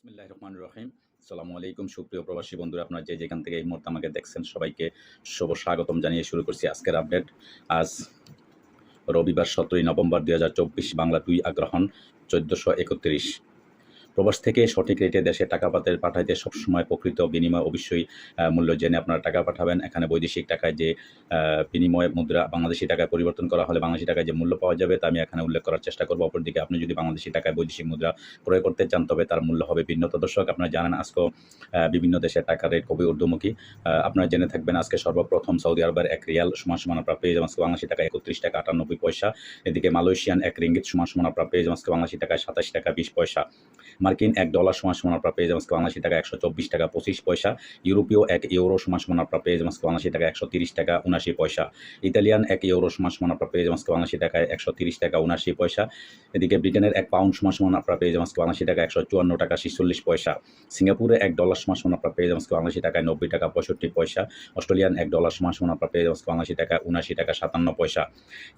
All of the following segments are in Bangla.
বিসমিল্লাহির রহমানির রহিম। আসসালামু আলাইকুম সুপ্রিয় প্রবাসী বন্ধুরা, আপনারা যে যেখান থেকে এই মুহূর্তে আমাকে দেখছেন সবাইকে শুভ স্বাগতম জানিয়ে শুরু করছি আজকের আপডেট। আজ রবিবার ১৭ই নভেম্বর ২০২৪, বাংলা ২ আগ্রহণ ১৪৩১। প্রবাস থেকে সঠিক রেটে দেশে টাকা পাঠাইতে সবসময় প্রকৃত বিনিময় অবশ্যই মূল্য জেনে আপনারা টাকা পাঠাবেন। এখানে বৈদেশিক টাকায় যে বিনিময় মুদ্রা বাংলাদেশী টাকায় পরিবর্তন করা হলে বাংলাদেশী টাকায় যে মূল্য পাওয়া যাবে তা আমি এখানে উল্লেখ করার চেষ্টা করব। অপরদিকে আপনি যদি বাংলাদেশী টাকায় বৈদেশিক মুদ্রা ক্রয় করতে চান তবে তার মূল্য হবে ভিন্ন। তো দর্শক, আপনারা জানেন আজকেও বিভিন্ন দেশের টাকার রেট খুবই ঊর্ধ্বমুখী। আপনারা জেনে থাকবেন আজকে সর্বপ্রথম সৌদি আরবের ১ রিয়াল সমান আপনারা পেয়ে যাবেন আজকে বাংলাদেশী টাকায় ৩১ টাকা ৯৮ পয়সা। এদিকে মালয়েশিয়ান ১ রিঙ্গিত সমান আপনারা পেয়ে যাবেন আজকে বাংলাদেশী টাকায় ২৭ টাকা ২০ পয়সা। মার্কিন $১ সমান আপনারা পেয়ে যাবেন আজকে বাংলাদেশী টাকা ১২৪ টাকা ২৫ পয়সা। ইউরোপীয় ১ ইউরো সমান আপনারা পেয়ে যাবেন আজকে বাংলাদেশী টাকা ১৩০ টাকা ৭৯ পয়সা। ইতালিয়ান ১ ইউরো সমান আপনারা পেয়ে যাবেন আজকে বাংলাদেশী টাকায় ১৩০ টাকা ৭৯ পয়সা। এদিকে ব্রিটেনের ১ পাউন্ড সমান আপনারা পেয়ে যাবেন আজকে বাংলাদেশী টাকা ১৫৪ টাকা ৪৬ পয়সা। সিঙ্গাপুরে $১ সমান আপনারা পেয়ে যাবেন আজকে বাংলাদেশী টাকায় ৯০ টাকা ৬৫ পয়সা। অস্ট্রেলিয়ান $১ সমান আপনারা পেয়ে যাবেন আজকে বাংলাদেশী টাকা ৭৯ টাকা ৫৭ পয়সা।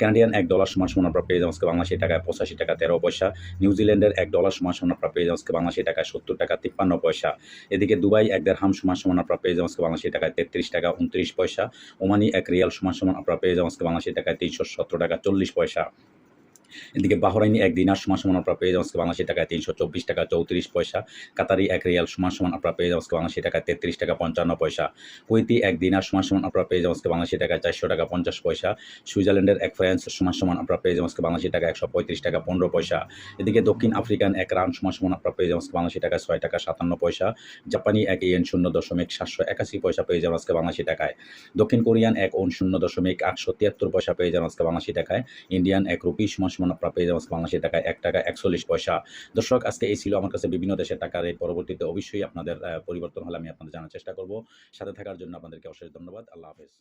কানাডিয়ান $১ সমান আপনারা পেয়ে যাবেন আজকে বাংলাদেশী টাকায় ৮৫ টাকা ১৩ পয়সা। নিউজিল্যান্ডের $১ সমান আপনারা পেয়ে যাবেন আজকে বাংলাদেশী টাকায় ৭০ টাকা ৫৩ পয়সা। এদিকে দুবাই ১ দিরহাম সমান আপনারা পেয়ে যাবেন আজকে বাংলাদেশী টাকায় ৩৩ টাকা ২৯ পয়সা। ওমানি ১ রিয়াল সমান আপনারা পেয়ে যাবেন আজকে বাংলাদেশী টাকায় ৩১৭ টাকা ৪০ পয়সা। এদিকে বাহরাইনি ১ দিনার সমান আপনারা পেয়ে যাবেন আজকে বাংলাদেশী টাকায় ৩২৪ টাকা ৩৪ পয়সা। কাতারি ১ রিয়াল সমান আপনারা পেয়ে যাবেন আজকে বাংলাদেশী টাকায় ৩৩ টাকা ৫৫ পয়সা। কুয়েতি ১ দিনার সমান আপনারা পেয়ে যাবেন আজকে বাংলাদেশী টাকায় ৪০০ টাকা ৫০ পয়সা। সুইজারল্যান্ডের ১ ফ্রান্স সমান আপনারা পেয়ে যাবেন আজকে বাংলাদেশী টাকায় ১৩৫ টাকা ১৫ পয়সা। এদিকে দক্ষিণ আফ্রিকান ১ রান সমান আপনারা পেয়ে যাবেন আজকে বাংলাদেশী টাকায় ৬ টাকা ৫৭ পয়সা। জাপানি ১ ইয়েন ০.৭৮১ পয়সা পেয়ে যাবেন আজকে বাংলাদেশী টাকায়। দক্ষিণ কোরিয়ান ১ ওন ০.৮৭৩ পয়সা পেয়ে যাবেন আজকে বাংলাদেশী টাকায়। ইন্ডিয়ান ১ রুপি সমান আপনারা পেয়ে যাবেন বাংলাদেশী টাকায় ১ টাকা ৪১ পয়সা। দর্শক, আজকে এই ছিল আমার কাছে বিভিন্ন দেশের টাকার রেট। পরবর্তীতে অবশ্যই আপনাদের পরিবর্তন হলে আমি আপনাদের জানার চেষ্টা করব। সাথে থাকার জন্য আপনাদেরকে অশেষ ধন্যবাদ। আল্লাহ হাফেজ।